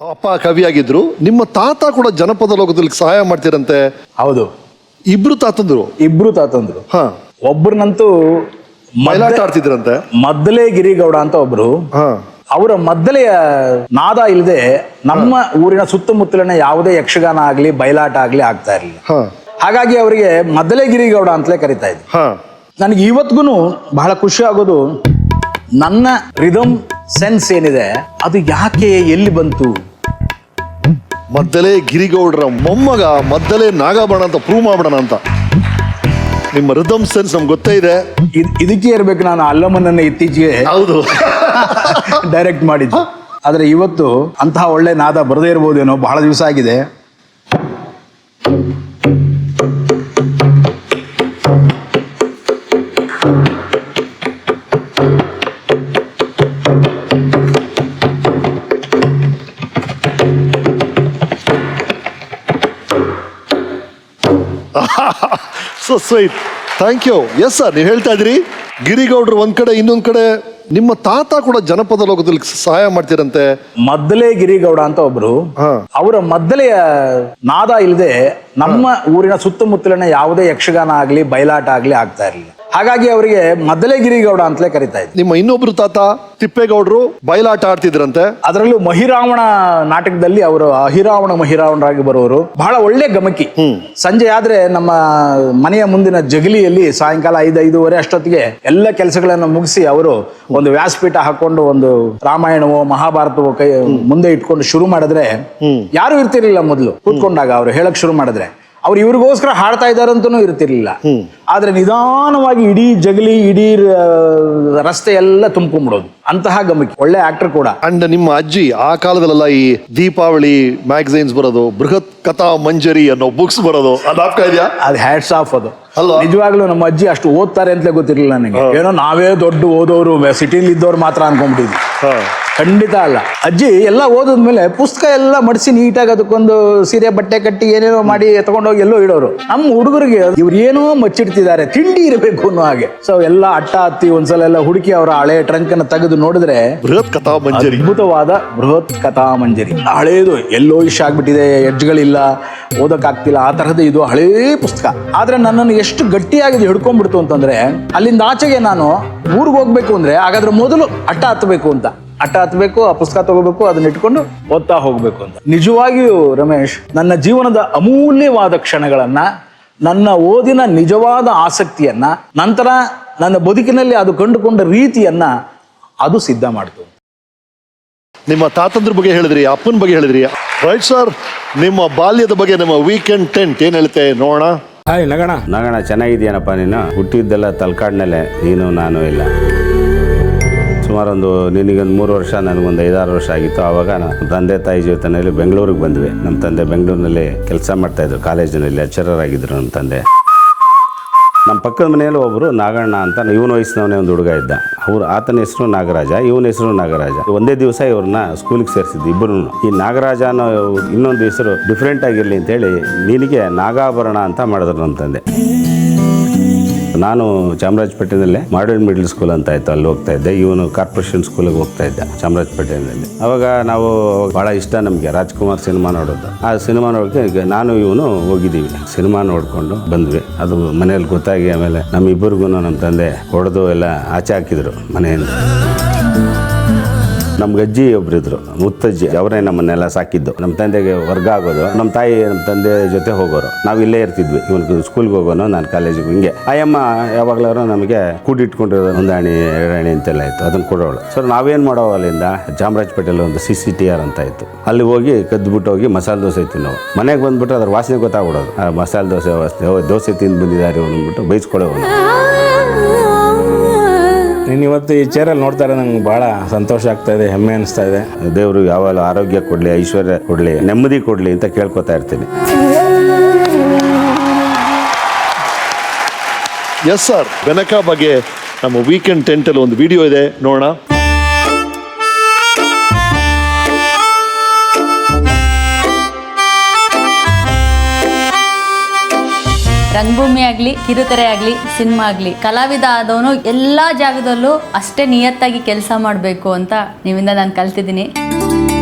ಅಪ್ಪ ಕವಿಯಾಗಿದ್ರು, ನಿಮ್ಮ ತಾತ ಕೂಡ ಜನಪದ ಲೋಕದಲ್ಲಿ ಸಹಾಯ ಮಾಡ್ತೀರಂತೆ. ಹೌದು, ಇಬ್ರು ತಾತಂದ್ರು. ಇಬ್ರು ತಾತಂದ್ರು. ಹಾ, ಒಬ್ರನ್ನಂತೂ ಮೈಲಾಟ ಆಡ್ತಿದ್ರಂತೆ. ಮದ್ದಲೆ ಗಿರಿಗೌಡ ಅಂತ ಒಬ್ರು. ಹಾ, ಅವರ ಮದ್ದಲೆಯ ನಾದ ಇಲ್ಲದೆ ನಮ್ಮ ಊರಿನ ಸುತ್ತಮುತ್ತಲಿನ ಯಾವುದೇ ಯಕ್ಷಗಾನ ಆಗ್ಲಿ ಬಯಲಾಟ ಆಗ್ಲಿ ಆಗ್ತಾ ಇರಲಿಲ್ಲ. ಹಾ, ಹಾಗಾಗಿ ಅವರಿಗೆ ಮದ್ದಲೆ ಗಿರಿಗೌಡ ಅಂತಲೇ ಕರಿತಾ ಇದ್ರು. ಹಾ. ನನಗೆ ಇವತ್ತಿಗೂ ಬಹಳ ಖುಷಿ ಆಗೋದು, ನನ್ನ ರಿದಮ್ ಸೆನ್ಸ್ ಏನಿದೆ ಅದು ಯಾಕೆ ಎಲ್ಲಿ ಬಂತು. ಮದ್ದಲೆ ಗಿರಿಗೌಡರ ಮೊಮ್ಮಗ ಮದ್ದಲೆ ನಾಗಾಭರಣ ಅಂತ ಪ್ರೂವ್ ಮಾಡೋಣ ಅಂತ. ನಿಮ್ಮ ರಿದಮ್ ಸೆನ್ಸ್ ನಮ್ಗೆ ಗೊತ್ತೇ ಇದೆ. ಇದಕ್ಕೆ ಇರ್ಬೇಕು ನಾನು ಅಲ್ಲಮ್ಮನನ್ನ ಇತ್ತೀಚೆಗೆ ಹೌದು. ಡೈರೆಕ್ಟ್ ಮಾಡಿದ್ದು. ಆದ್ರೆ ಇವತ್ತು ಅಂತಹ ಒಳ್ಳೆ ನಾದ ಬರದೇ ಇರ್ಬೋದೇನೋ, ಬಹಳ ದಿವಸ ಆಗಿದೆ. So sweet, thank you. Yes sir, ನೀವು ಹೇಳ್ತಾ ಇದ್ರಿ ಗಿರಿಗೌಡರು ಒಂದ್ ಕಡೆ, ಇನ್ನೊಂದ್ ಕಡೆ ನಿಮ್ಮ ತಾತ ಕೂಡ ಜನಪದ ಲೋಕದಲ್ಲಿ ಸಹಾಯ ಮಾಡ್ತೀರಂತೆ. ಮದ್ದಲೆ ಗಿರಿಗೌಡ ಅಂತ ಒಬ್ರು. ಹಾ. ಅವರ ಮದ್ದಲೆಯ ನಾದ ಇಲ್ಲದೆ ನಮ್ಮ ಊರಿನ ಸುತ್ತಮುತ್ತಲಿನ ಯಾವುದೇ ಯಕ್ಷಗಾನ ಆಗ್ಲಿ ಬಯಲಾಟ ಆಗ್ಲಿ ಆಗ್ತಾ ಇರಲಿಲ್ಲ. ಹಾಗಾಗಿ ಅವರಿಗೆ ಮದ್ದಲೆ ಗಿರಿಗೌಡ ಅಂತಲೇ ಕರಿತಾ ಇದ್ರು. ನಿಮ್ಮ ಇನ್ನೊಬ್ರು ತಾತ ತಿಪ್ಪೇಗೌಡರು ಬಯಲಾಟ ಆಡ್ತಿದ್ರಂತೆ. ಅದರಲ್ಲೂ ಮಹಿರಾವಣ ನಾಟಕದಲ್ಲಿ ಅವರು ಮಹಿರಾವಣರಾಗಿ ಬರೋರು. ಬಹಳ ಒಳ್ಳೆ ಗಮಕಿ. ಸಂಜೆ ಆದ್ರೆ ನಮ್ಮ ಮನೆಯ ಮುಂದಿನ ಜಗಲಿಯಲ್ಲಿ ಸಾಯಂಕಾಲ 5-5:30 ಅಷ್ಟೊತ್ತಿಗೆ ಎಲ್ಲ ಕೆಲಸಗಳನ್ನು ಮುಗಿಸಿ ಅವರು ಒಂದು ವ್ಯಾಸಪೀಠ ಹಾಕೊಂಡು ಒಂದು ರಾಮಾಯಣವೋ ಮಹಾಭಾರತವೋ ಕೈ ಮುಂದೆ ಇಟ್ಕೊಂಡು ಶುರು ಮಾಡಿದ್ರೆ ಯಾರು ಇರ್ತಿರ್ಲಿಲ್ಲ. ಮೊದಲು ಕೂತ್ಕೊಂಡಾಗ ಅವರು ಹೇಳಕ್ ಶುರು ಮಾಡಿದ್ರೆ ಅವ್ರು ಇವ್ರಿಗೋಸ್ಕರ ಹಾಡ್ತಾ ಇದ್ದಾರಂತನೂ ಇರ್ತಿರ್ಲಿಲ್ಲ. ಆದ್ರೆ ನಿಧಾನವಾಗಿ ಇಡೀ ಜಗಲಿ, ಇಡೀ ರಸ್ತೆ ಎಲ್ಲ ತುಂಬಿಕೊಂಡ್ಬಿಡೋದು. ಅಂತಹ ಗಮಕಿ, ಒಳ್ಳೆ ಆಕ್ಟರ್ ಕೂಡ. ಅಂಡ್ ನಿಮ್ಮ ಅಜ್ಜಿ ಆ ಕಾಲದಲ್ಲೆಲ್ಲ ಈ ದೀಪಾವಳಿ ಮ್ಯಾಗಝೈನ್ಸ್ ಬರೋದು, ಬೃಹತ್ ಕಥಾ ಮಂಜರಿ ಅನ್ನೋ ಬುಕ್ಸ್ ಬರೋದು, ಅದು ಆಗ್ತಾ ಇದೆಯಾ? ಅದು ಹ್ಯಾಟ್ಸ್ ಆಫ್. ಅದು ಅಲ್ವಾ? ನಿಜವಾಗ್ಲೂ ನಮ್ಮ ಅಜ್ಜಿ ಅಷ್ಟು ಓದ್ತಾರೆ ಅಂತಲೇ ಗೊತ್ತಿರಲಿಲ್ಲ ನನಗೆ. ಏನೋ ನಾವೇ ದೊಡ್ಡ ಓದೋರು, ಸಿಟಿಲಿ ಇದ್ದವ್ರು ಮಾತ್ರ ಅನ್ಕೊಂಡ್ಬಿಟ್ಟಿದ್ವಿ. ಖಂಡಿತ ಅಲ್ಲ. ಅಜ್ಜಿ ಎಲ್ಲ ಓದಿದ್ಮೇಲೆ ಪುಸ್ತಕ ಎಲ್ಲ ಮಡಿಸಿ ನೀಟಾಗಿ ಅದಕ್ಕೊಂದು ಸೀರೆ ಬಟ್ಟೆ ಕಟ್ಟಿ ಏನೇನೋ ಮಾಡಿ ತಗೊಂಡೋಗಿ ಎಲ್ಲೋ ಇಡೋರು. ನಮ್ಮ ಹುಡುಗರಿಗೆ ಇವ್ರು ಏನೋ ಮಚ್ಚಿಡ್ತಿದ್ದಾರೆ, ತಿಂಡಿ ಇರಬೇಕು ಅನ್ನೋ ಹಾಗೆ. ಸೊ ಎಲ್ಲ ಅಟ್ಟ ಹತ್ತಿ ಒಂದ್ಸಲ ಎಲ್ಲ ಹುಡುಕಿ ಅವರ ಹಳೆ ಟ್ರಂಕ್ ಅನ್ನು ತೆಗೆದು ನೋಡಿದ್ರೆ ಬೃಹತ್ ಕಥಾ ಮಂಜರಿ, ಅದ್ಭುತವಾದ ಬೃಹತ್ ಕಥಾ ಮಂಜರಿ. ಹಳೇದು, ಎಲ್ಲೋ ಇಷ್ಟ ಆಗ್ಬಿಟ್ಟಿದೆ, ಎಡ್ಜ್ಗಳಿಲ್ಲ, ಓದಕ್ಕಾಗ್ತಿಲ್ಲ, ಆ ತರಹದ ಇದು ಹಳೇ ಪುಸ್ತಕ. ಆದ್ರೆ ನನ್ನನ್ನು ಎಷ್ಟು ಗಟ್ಟಿಯಾಗಿ ಹಿಡ್ಕೊಂಡ್ಬಿಡ್ತು ಅಂತಂದ್ರೆ, ಅಲ್ಲಿಂದ ಆಚೆಗೆ ನಾನು ಊರಿಗೆ ಹೋಗ್ಬೇಕು ಅಂದ್ರೆ ಹಾಗಾದ್ರೆ ಮೊದಲು ಅಟ್ಟ ಹತ್ತಬೇಕು, ಆ ಪುಸ್ತಕ ತಗೋಬೇಕು, ಅದನ್ನ ಇಟ್ಕೊಂಡು ಓದ್ತಾ ಹೋಗ್ಬೇಕು ಅಂತ. ನಿಜವಾಗಿಯೂ ರಮೇಶ್, ನನ್ನ ಜೀವನದ ಅಮೂಲ್ಯವಾದ ಕ್ಷಣಗಳನ್ನ, ನನ್ನ ಓದಿನ ನಿಜವಾದ ಆಸಕ್ತಿಯನ್ನ, ನಂತರ ನನ್ನ ಬದುಕಿನಲ್ಲಿ ಅದು ಕಂಡುಕೊಂಡ ರೀತಿಯನ್ನ ಅದು ಸಿದ್ಧ ಮಾಡ್ತು. ನಿಮ್ಮ ತಾತಂದ್ರ ಬಗ್ಗೆ ಹೇಳಿದ್ರಿ, ಅಪ್ಪನ ಬಗ್ಗೆ ಹೇಳಿದ್ರಿ. ರೈಟ್ ಸರ್, ನಿಮ್ಮ ಬಾಲ್ಯದ ಬಗ್ಗೆ ನಮ್ಮ ವೀಕೆಂಡ್ ಟೆಂಟ್ ಏನ್ ಹೇಳುತ್ತೆ ನೋಡೋಣ. ಹಾಯ್ ನಗಣ ಚೆನ್ನಾಗಿದ್ದೀನಪ್ಪ. ನೀನು ಹುಟ್ಟಿದ್ದೆಲ್ಲ ತಲಕಾಡ್ನಲ್ಲೇ, ನೀನು ನಾನು ಇಲ್ಲ. ಸುಮಾರೊಂದು ನಿನಗೊಂದು 3 ವರ್ಷ, ನನಗೊಂದು 5-6 ವರ್ಷ ಆಗಿತ್ತು. ಆವಾಗ ನಮ್ಮ ತಂದೆ ತಾಯಿ ಜೊತೆಯಲ್ಲಿ ಬೆಂಗಳೂರಿಗೆ ಬಂದ್ವಿ. ನಮ್ಮ ತಂದೆ ಬೆಂಗಳೂರಿನಲ್ಲಿ ಕೆಲಸ ಮಾಡ್ತಾಯಿದ್ರು, ಕಾಲೇಜಿನಲ್ಲಿ ಲೆಕ್ಚರರ್ ಆಗಿದ್ರು ನಮ್ಮ ತಂದೆ. ನಮ್ಮ ಪಕ್ಕದ ಮನೆಯಲ್ಲಿ ಒಬ್ಬರು ನಾಗಣ್ಣ ಅಂತ, ಇವನ ವಯಸ್ಸಿನವನೇ ಒಂದು ಹುಡುಗ ಇದ್ದ. ಆತನ ಹೆಸರು ನಾಗರಾಜ, ಇವನ ಹೆಸರು ನಾಗರಾಜ. ಒಂದೇ ದಿವಸ ಇವ್ರನ್ನ ಸ್ಕೂಲಿಗೆ ಸೇರಿಸಿದ್ದು ಇಬ್ಬರು. ಈ ನಾಗರಾಜ ಅನ್ನೋ ಇನ್ನೊಂದು ಹೆಸರು ಡಿಫ್ರೆಂಟ್ ಆಗಿರಲಿ ಅಂತೇಳಿ ನಿನಗೆ ನಾಗಾಭರಣ ಅಂತ ಮಾಡಿದ್ರು ನಮ್ಮ ತಂದೆ. ನಾನು ಚಾಮರಾಜಪೇಟೆನಲ್ಲೇ ಮಾಡರ್ನ್ ಮಿಡ್ಲ್ ಸ್ಕೂಲ್ ಅಂತ ಇತ್ತು, ಅಲ್ಲಿ ಹೋಗ್ತಾ ಇದ್ದೆ. ಇವನು ಕಾರ್ಪೊರೇಷನ್ ಸ್ಕೂಲಿಗೆ ಹೋಗ್ತಾ ಇದ್ದ ಚಾಮರಾಜಪೇಟೆನಲ್ಲಿ. ಅವಾಗ ನಾವು ಭಾಳ ಇಷ್ಟ ನಮಗೆ ರಾಜ್ಕುಮಾರ್ ಸಿನಿಮಾ ನೋಡೋದು. ಆ ಸಿನಿಮಾ ನೋಡೋಕ್ಕೆ ನಾನು ಇವನು ಹೋಗಿದ್ದೀವಿ. ಸಿನಿಮಾ ನೋಡಿಕೊಂಡು ಬಂದ್ವಿ. ಅದು ಮನೆಯಲ್ಲಿ ಗೊತ್ತಾಗಿ ಆಮೇಲೆ ನಮ್ಮಿಬ್ಬರಿಗೂ ನಮ್ಮ ತಂದೆ ಹೊಡೆದು ಎಲ್ಲ ಆಚೆ ಹಾಕಿದ್ರು ಮನೆಯಿಂದ. ನಮ್ಗೆ ಅಜ್ಜಿ ಒಬ್ಬರಿದ್ರು, ಮುತ್ತಜ್ಜಿ, ಅವರೇ ನಮ್ಮನ್ನೆಲ್ಲ ಸಾಕಿದ್ದು. ನಮ್ಮ ತಂದೆಗೆ ವರ್ಗ ಆಗೋದು, ನಮ್ಮ ತಾಯಿ ನಮ್ಮ ತಂದೆ ಜೊತೆ ಹೋಗೋರು. ನಾವು ಇಲ್ಲೇ ಇರ್ತಿದ್ವಿ. ಇವನು ಸ್ಕೂಲ್ಗೆ ಹೋಗೋನು, ನಾನು ಕಾಲೇಜಿಗೆ. ಹಿಂಗೆ ಆಯಮ್ಮ ಯಾವಾಗಲಾರು ನಮಗೆ ಕೂಡಿಟ್ಕೊಂಡಿರೋದು 1 ಅಣಿ 2 ಅಣಿ ಅಂತೆಲ್ಲ ಇತ್ತು, ಅದನ್ನು ಕೊಡೋಳು. ಸರ್ ನಾವೇನು ಮಾಡೋವು, ಅಲ್ಲಿಂದ ಚಾಮರಾಜಪೇಟೆಯಲ್ಲಿ ಒಂದು CCTR ಅಂತ ಇತ್ತು, ಅಲ್ಲಿ ಹೋಗಿ ಕದ್ದುಬಿಟ್ಟು ಹೋಗಿ ಮಸಾಲೆ ದೋಸೆ ತಿನ್ನೋವು. ಮನೆಗೆ ಬಂದುಬಿಟ್ಟು ಅದ್ರ ವಾಸನೆ ಗೊತ್ತಾಗ್ಬಿಡೋದು. ಆ ಮಸಾಲೆ ದೋಸೆ ವಾಸನೆ, ದೋಸೆ ತಿಂದು ಬಂದಿದ್ದಾರೆ ಅಂದ್ಬಿಟ್ಟು ಬೈಸ್ಕೊಳ್ಳೋನು. ನೀನು ಇವತ್ತು ಈ ಚೇರಲ್ಲಿ ನೋಡ್ತಾ ಇರೋ ನಂಗೆ ಭಾಳ ಸಂತೋಷ ಆಗ್ತಾ ಇದೆ, ಹೆಮ್ಮೆ ಅನಿಸ್ತಾ ಇದೆ. ದೇವರು ಯಾವಾಗ ಆರೋಗ್ಯ ಕೊಡಲಿ, ಐಶ್ವರ್ಯ ಕೊಡಲಿ, ನೆಮ್ಮದಿ ಕೊಡಲಿ ಅಂತ ಕೇಳ್ಕೊತಾ ಇರ್ತೀನಿ. ಎಸ್ ಸರ್, ಬೆನಕ ಬಗ್ಗೆ ನಮ್ಮ ವೀಕೆಂಡ್ ಟೆಂಟಲ್ಲಿ ಒಂದು ವಿಡಿಯೋ ಇದೆ, ನೋಡೋಣ. ರಂಗಭೂಮಿ ಆಗಲಿ, ಕಿರುತೆರೆ ಆಗಲಿ, ಸಿನಿಮಾ ಆಗಲಿ, ಕಲಾವಿದ ಆದವನು ಎಲ್ಲ ಜಾಗದಲ್ಲೂ ಅಷ್ಟೇ ನಿಯತ್ತಾಗಿ ಕೆಲಸ ಮಾಡಬೇಕು ಅಂತ ನಿಮ್ಮಿಂದ ನಾನು ಕಲ್ತಿದ್ದೀನಿ.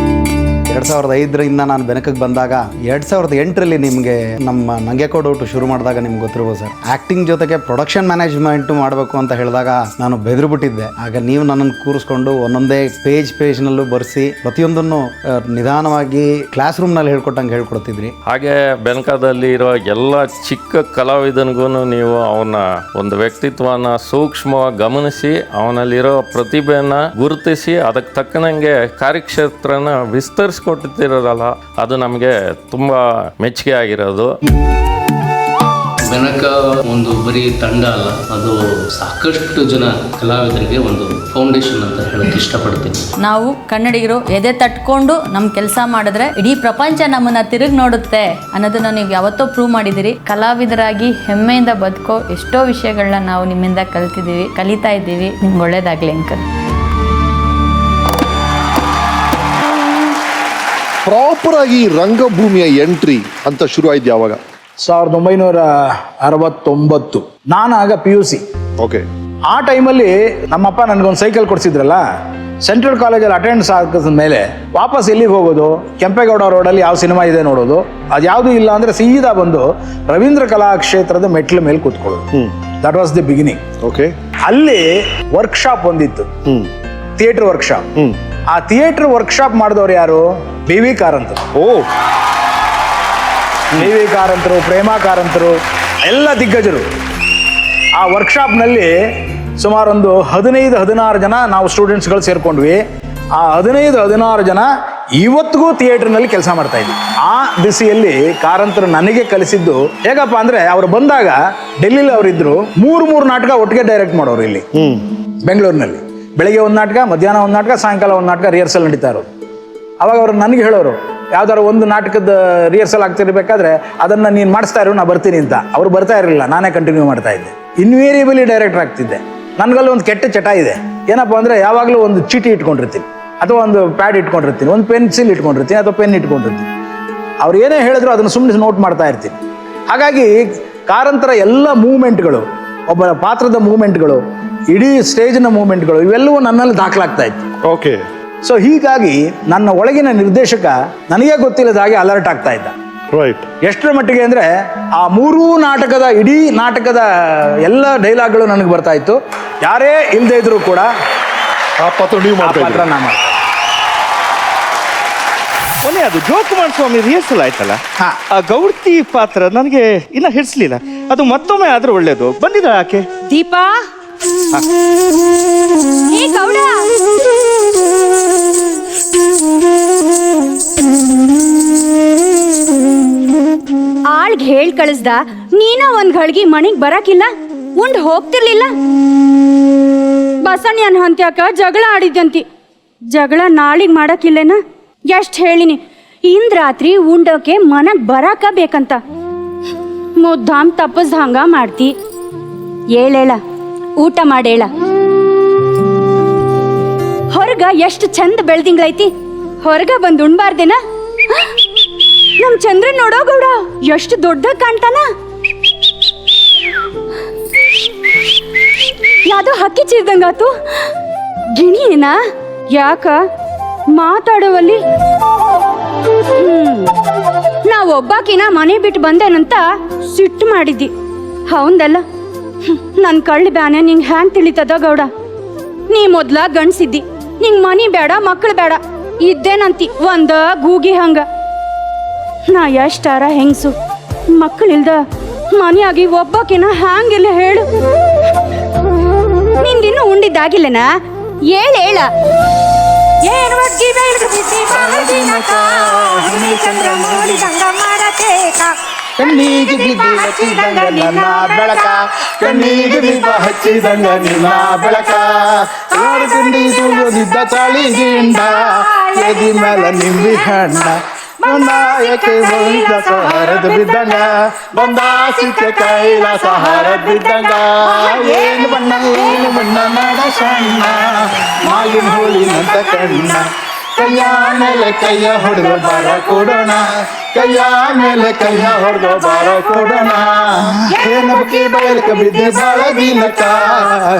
2005ರಿಂದ ನಾನು ಬೆನಕಕ್ಕೆ ಬಂದಾಗ 2008ರಲ್ಲಿ ನಿಮಗೆ ನಮ್ಮ ನಂಗೇಗೌಡ ಔಟ್ ಶುರು ಮಾಡಿದಾಗ ನಿಮ್ಗೆ ಗೊತ್ತಿರ್ಬೋದು ಸರ್. ಆ್ಯಕ್ಟಿಂಗ್ ಜೊತೆಗೆ ಪ್ರೊಡಕ್ಷನ್ ಮ್ಯಾನೇಜ್ಮೆಂಟ್ ಮಾಡಬೇಕು ಅಂತ ಹೇಳಿದಾಗ ನಾನು ಬೆದರಿಬಿಟ್ಟಿದ್ದೆ. ಆಗ ನೀವು ನನ್ನನ್ನು ಕೂರಿಸ್ಕೊಂಡು ಒಂದೊಂದೇ ಪೇಜ್ನಲ್ಲೂ ಬರೆಸಿ ಪ್ರತಿಯೊಂದನ್ನು ನಿಧಾನವಾಗಿ ಕ್ಲಾಸ್ ರೂಮ್ನಲ್ಲಿ ಹೇಳ್ಕೊಟ್ಟಂಗೆ ಹೇಳ್ಕೊಡ್ತಿದ್ರಿ. ಹಾಗೆ ಬೆನಕದಲ್ಲಿ ಇರೋ ಎಲ್ಲ ಚಿಕ್ಕ ಕಲಾವಿದನಿಗೂ ನೀವು ಅವನ ಒಂದು ವ್ಯಕ್ತಿತ್ವನ ಸೂಕ್ಷ್ಮವಾಗಿ ಗಮನಿಸಿ ಅವನಲ್ಲಿರೋ ಪ್ರತಿಭೆಯನ್ನ ಗುರುತಿಸಿ ಅದಕ್ಕೆ ತಕ್ಕನಂಗೆ ಕಾರ್ಯಕ್ಷೇತ್ರನ ವಿಸ್ತರಿಸ್ಕೊಟ್ಟಿರೋರಲ್ಲ, ಅದು ನಮಗೆ ತುಂಬಾ ಮೆಚ್ಚುಗೆ ಆಗಿರೋದು. ಬೆನಕ ಒಂದು ಬರೀ ತಂಡ ಅಲ್ಲ, ಅದು ಸಾಕಷ್ಟು ಜನ ಕಲಾವಿದರಿಗೆ ಒಂದು ಫೌಂಡೇಶನ್ ಅಂತ ಹೇಳಕ್ ಇಷ್ಟಪಡ್ತೀನಿ. ನಾವು ಕನ್ನಡಿಗರು ಎದೆ ತಟ್ಕೊಂಡು ನಮ್ಮ ಕೆಲಸ ಮಾಡಿದ್ರೆ ಇಡೀ ಪ್ರಪಂಚ ನಮ್ಮನ್ನ ತಿರುಗಿ ನೋಡುತ್ತೆ ಅನ್ನೋದನ್ನ ನೀವು ಯಾವತ್ತೋ ಪ್ರೂವ್ ಮಾಡಿದಿರಿ. ಕಲಾವಿದರಾಗಿ ಹೆಮ್ಮೆಯಿಂದ ಬದುಕೋ ಎಷ್ಟೋ ವಿಷಯಗಳನ್ನ ನಾವು ನಿಮ್ಮಿಂದ ಕಲಿತಾ ಇದ್ದೀವಿ. ನಿಮ್ಗೆ ಒಳ್ಳೇದಾಗ್ಲಿ ಅಂಕಲ್. ಪ್ರಾಪರ್ ಆಗಿ ರಂಗಭೂಮಿಯ ಎಂಟ್ರಿ ಅಂತ ಶುರು ಆಯ್ತು ಯಾವಾಗ? 1969. ನಾನು ಆಗ PUC. ಓಕೆ. ಆ ಟೈಮಲ್ಲಿ ನಮ್ಮಪ್ಪ ನನಗೊಂದು ಸೈಕಲ್ ಕೊಡಿಸಿದ್ರಲ್ಲ, ಸೆಂಟ್ರಲ್ ಕಾಲೇಜಲ್ಲಿ ಅಟೆಂಡೆನ್ಸ್ ಹಾಕಿದ ಮೇಲೆ ವಾಪಸ್ ಎಲ್ಲಿಗೆ ಹೋಗೋದು? ಕೆಂಪೇಗೌಡ ರೋಡಲ್ಲಿ ಯಾವ ಸಿನಿಮಾ ಇದೆ ನೋಡೋದು, ಅದ್ಯಾವುದೂ ಇಲ್ಲ ಅಂದರೆ ಸೀದಾ ಬಂದು ರವೀಂದ್ರ ಕಲಾಕ್ಷೇತ್ರದ ಮೆಟ್ಲ ಮೇಲೆ ಕೂತ್ಕೊಳ್ಳೋದು. That was the beginning. Okay. ಅಲ್ಲಿ ವರ್ಕ್ಶಾಪ್ ಒಂದಿತ್ತು, ಥಿಯೇಟರ್ ವರ್ಕ್ಶಾಪ್. ಆ ಥಿಯೇಟರ್ ವರ್ಕ್ಶಾಪ್ ಮಾಡಿದವ್ರು ಯಾರು? BV ಕಾರಂತರು. BV ಕಾರಂತರು, ಪ್ರೇಮಾ ಕಾರಂತರು ಎಲ್ಲ ದಿಗ್ಗಜರು. ಆ ವರ್ಕ್ಶಾಪ್ನಲ್ಲಿ ಸುಮಾರು ಒಂದು 15-16 ಜನ ನಾವು ಸ್ಟೂಡೆಂಟ್ಸ್ಗಳು ಸೇರ್ಕೊಂಡ್ವಿ. ಆ 15-16 ಜನ ಇವತ್ತಿಗೂ ಥಿಯೇಟರ್ನಲ್ಲಿ ಕೆಲಸ ಮಾಡ್ತಾ ಇದ್ವಿ. ಆ ದಿಸೆಯಲ್ಲಿ ಕಾರಂತರು ನನಗೆ ಕಲಿಸಿದ್ದು ಹೇಗಪ್ಪ ಅಂದ್ರೆ, ಅವ್ರು ಬಂದಾಗ ಡೆಲ್ಲಿಲಿ ಅವರಿದ್ರು 3 ನಾಟಕ ಒಟ್ಟಿಗೆ ಡೈರೆಕ್ಟ್ ಮಾಡೋರು ಇಲ್ಲಿ ಬೆಂಗಳೂರಿನಲ್ಲಿ. ಬೆಳಗ್ಗೆ ಒಂದು ನಾಟಕ, ಮಧ್ಯಾಹ್ನ ಒಂದು ನಾಟಕ, ಸಾಯಂಕಾಲ ಒಂದು ನಾಟಕ ರಿಹರ್ಸಲ್ ನಡೀತಾ ಇರೋದು. ಅವಾಗ ಅವ್ರು ನನಗೆ ಹೇಳೋರು, ಯಾವ್ದಾರು ಒಂದು ನಾಟಕದ ರಿಹರ್ಸಲ್ ಆಗ್ತಿರ್ಬೇಕಾದ್ರೆ ಅದನ್ನ ನೀನು ಮಾಡಿಸ್ತಾ ಇರೋ, ನಾ ಬರ್ತೀನಿ ಅಂತ. ಅವ್ರು ಬರ್ತಾ ಇರಲಿಲ್ಲ, ನಾನೇ ಕಂಟಿನ್ಯೂ ಮಾಡ್ತಾ ಇದ್ದೆ. Invariably director ಆಗ್ತಿದ್ದೆ. ನನಗಲ್ಲಿ ಒಂದು ಕೆಟ್ಟ ಚಟ ಇದೆ, ಏನಪ್ಪ ಅಂದರೆ ಯಾವಾಗಲೂ ಒಂದು ಚೀಟಿ ಇಟ್ಕೊಂಡಿರ್ತೀನಿ, ಅಥವಾ ಒಂದು ಪ್ಯಾಡ್ ಇಟ್ಕೊಂಡಿರ್ತೀನಿ, ಒಂದು ಪೆನ್ಸಿಲ್ ಇಟ್ಕೊಂಡಿರ್ತೀನಿ, ಅಥವಾ ಪೆನ್ ಇಟ್ಕೊಂಡಿರ್ತೀನಿ. ಅವ್ರು ಏನೇ ಹೇಳಿದ್ರು ಅದನ್ನು ಸುಮ್ಮನೆ ನೋಟ್ ಮಾಡ್ತಾ ಇರ್ತೀನಿ. ಹಾಗಾಗಿ ಕಾರಂತರ ಎಲ್ಲ ಮೂವ್ಮೆಂಟ್ಗಳು, ಒಬ್ಬ ಪಾತ್ರದ ಮೂವ್ಮೆಂಟ್ಗಳು, ಇಡೀ ಸ್ಟೇಜ್ನ ಮೂವ್ಮೆಂಟ್ಗಳು ಇವೆಲ್ಲವೂ ನನ್ನಲ್ಲಿ ದಾಖಲಾಗ್ತಾ ಇತ್ತು. ಓಕೆ. ಸೊ ಹೀಗಾಗಿ ನನ್ನ ಒಳಗಿನ ನಿರ್ದೇಶಕ ನನಗೆ ಗೊತ್ತಿಲ್ಲದ ಹಾಗೆ ಅಲರ್ಟ್ ಆಗ್ತಾ ಇದ್ದ. ರೈಟ್. ಎಷ್ಟರ ಮಟ್ಟಿಗೆ ಅಂದರೆ ಆ 3 ನಾಟಕದ ಇಡೀ ನಾಟಕದ ಎಲ್ಲ ಡೈಲಾಗ್ಗಳು ನನಗೆ ಬರ್ತಾ ಇತ್ತು. ಯಾರೇ ಇಲ್ಲದೆ ಇದ್ರು ಕೂಡ ಆ ಪಾತ್ರ ನೀವು ಮಾಡ್ತಾ ಪಾತ್ರ ಇದ್ದೀರಿ. ನಾ ಮಾಡ್ತಾ ಮೊನ್ನೆ ಅದು ಜೋಕುಮಾರ್ ಸ್ವಾಮಿ ರಿಹರ್ಸಲ್ ಆಯ್ತಲ್ಲ, ಹಾ. ಆ ಗೌಡ್ತಿ ಪಾತ್ರ ನನಗೆ ಇನ್ನ ಹಿಡಿಸ್ಲಿಲ್ಲ. ಅದು ಮತ್ತೊಮ್ಮೆ ಆದ್ರೆ ಒಳ್ಳೇದು. ಬಂದಿದ ಆಕೆ ದೀಪಾ. ಹೇ ಗೌಡ, ಆಳ್ಗ್ ಹೇಳ್ ಕಳಿಸ್ದ, ನೀನ ಒಂದ್ ಘಳ್ಗಿ ಮಣಿಗ್ ಬರಕಿಲ್ಲ, ಉಂಡ್ ಹೋಗ್ತಿರ್ಲಿಲ್ಲ. ಬಸಣ್ಯನ್ ಹಂತ್ಯಾಕ ಜಗಳ ಆಡಿದ್ಯಂತಿ. ಜಗಳ ನಾಳಿಗ್ ಮಾಡಕ್ಕಿಲ್ಲೇನ? ಎಷ್ಟ್ ಹೇಳಿನಿ, ಇಂದ್ ರಾತ್ರಿ ಉಂಡೋಕೆ ಮನಗ್ ಬರಾಕ ಬೇಕಂತ. ಮುದ್ದಾಮ್ ತಪ್ಪಸ್ದ ಹಂಗ ಮಾಡ್ತಿ. ಏಳೇಳ, ಊಟ ಮಾಡೇಳ. ಹೊರಗ ಎಷ್ಟು ಚಂದ ಬೆಳ್ದಿಂಗ್ಳೈತಿ, ಹೊರಗ ಬಂದು ಉಣ್ಬಾರ್ದೇನ? ನಮ್ ಚಂದ್ರನ್ ನೋಡೋ ಗೌಡ, ಎಷ್ಟು ದೊಡ್ಡ ಕಾಣ್ತಾನ. ಯಾವ್ದೋ ಹಕ್ಕಿ ಚಿರ್ದಂಗಾತು. ಗಿಣಿ ಏನ? ಯಾಕ ಮಾತಾಡೋವಲ್ಲಿ? ನಾವ್ ಒಬ್ಬಾಕಿನ ಮನೆ ಬಿಟ್ಟು ಬಂದೇನಂತ ಸಿಟ್ಟು ಮಾಡಿದ್ದಿ. ಹೌದಲ್ಲ, ನನ್ ಕಳ್ಳಿ ಬ್ಯಾನೆ ನಿಂಗ್ ಹ್ಯಾಂಗ್ ತಿಳಿತದ ಗೌಡ? ನೀ ಮೊದ್ಲ ಗಂಡ್ಸಿದ್ದಿ, ನಿಂಗ್ ಮನಿ ಬೇಡ, ಮಕ್ಳು ಬೇಡ ಇದ್ದೇನಂತಿ ಒಂದ ಗೂಗಿ ಹಂಗ. ನಾ ಎಷ್ಟಾರ ಹೆಂಗ್ಸು, ಮಕ್ಕಳಿಲ್ದ ಮನೆಯಾಗಿ ಒಬ್ಬಾಕಿನ ಹ್ಯಾಂಗಿಲ್ಲ ಹೇಳು? ನಿಂದಿನ್ನು ಉಂಡಿದ್ದಾಗಿಲ್ಲನ? ಏಳ ಕಣ್ಣಿಗೆ ಬಿದ್ದ ಹಚ್ಚಿದಂಗ ನಿನ್ನ ಬೆಳಕ, ಕಣ್ಣಿಗೆ ಬಿದ್ದ ಹಚ್ಚಿದಂಗ ನಿನ್ನ ಬೆಳಕ, ತಿಂಡಿ ತುಳಿದಿದ್ದ ಚಾಳಿಗಿಂಡ, ಎದಿ ಮೇಲ ನಿಂಬಿ ಹಣ್ಣ, ಬಂದಾಯಕ್ಕೆ ಕೈಲಾಸ ಹರಿದು ಬಿದ್ದಂಗ, ಬಂದಾಸಿಕೆ ಕೈಲಾಸ ಹರಿದು ಬಿದ್ದಂಗ. ಏನು ಬಣ್ಣ ಮಾಡ ಸಣ್ಣ, ಮಾಗಿನ ಹೋಳಿನಂತ ಕಣ್ಣ, ಕೈಯ ಮೇಲೆ ಕೈಯ ಹೊಡೆದು ಬಾರ ಕೊಡೋಣ, ಕೈಯ ಮೇಲೆ ಕೈಯ ಹೊಡೆದು ಬಾರ ಕೊಡೋಣ. ಏನಕ್ಕೆ ಬಯಲಕ ಬಿದ್ದೆ ಬಾಳ ದಿನಕ,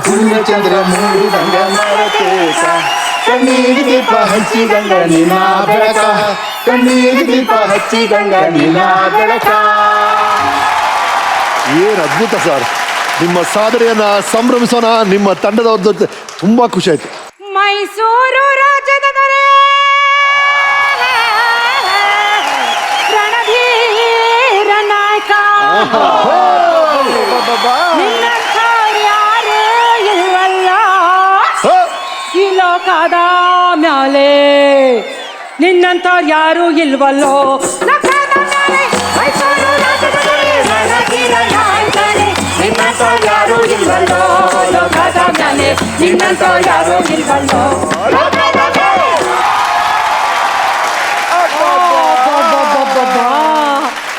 ಹುಣ್ಣ ಚಂದ್ರ ಮೂಡಿದಂಗ ಮಾಡತೇಕ, ಕಣ್ಣೀರಿಗೆ ದೀಪ ಹಚ್ಚಿದಂಗ ನಿನ್ನ ಬೆಳಕ, ಕಣ್ಣೀರಿಗೆ ದೀಪ ಹಚ್ಚಿದಂಗ ನಿನ್ನ ಬೆಳಕ. ಏನ್ ಅದ್ಭುತ ಸರ್, ನಿಮ್ಮ ಸಾಧನೆಯನ್ನ ಸಂಭ್ರಮಿಸೋಣ. ನಿಮ್ಮ ತಂಡದವ್ರ ಜೊತೆ ತುಂಬಾ ಖುಷಿ ಆಯ್ತು. ಮೈಸೂರು ರಾಜ್ಯದ ದೊರೆ ರಣಧೀರ ನಾಯಕ, ನಿನ್ನಂಥವ್ರು ಯಾರು ಇಲ್ವಲ್ಲ ಈ ಲೋಕದ ಮ್ಯಾಲೆ, ನಿನ್ನಂಥವ್ರು ಯಾರು ಇಲ್ವಲ್ಲೋ ಲೋಕದ ಮ್ಯಾಲೆ. ಮೈಸೂರು ರಾಜ್ಯದ ದೊರೆ ರಣಧೀರ ನಾಯಕನೇ, ನಿನ್ನಂಥವ್ರು ಯಾರು ಇಲ್ವಲ್ಲೋ ಲೋಕದ ಮ್ಯಾಲೆ, ನಿನ್ನಂಥವ್ರು ಯಾರು ಇಲ್ವಲ್ಲೋ ಲೋಕದ ಮ್ಯಾಲೆ.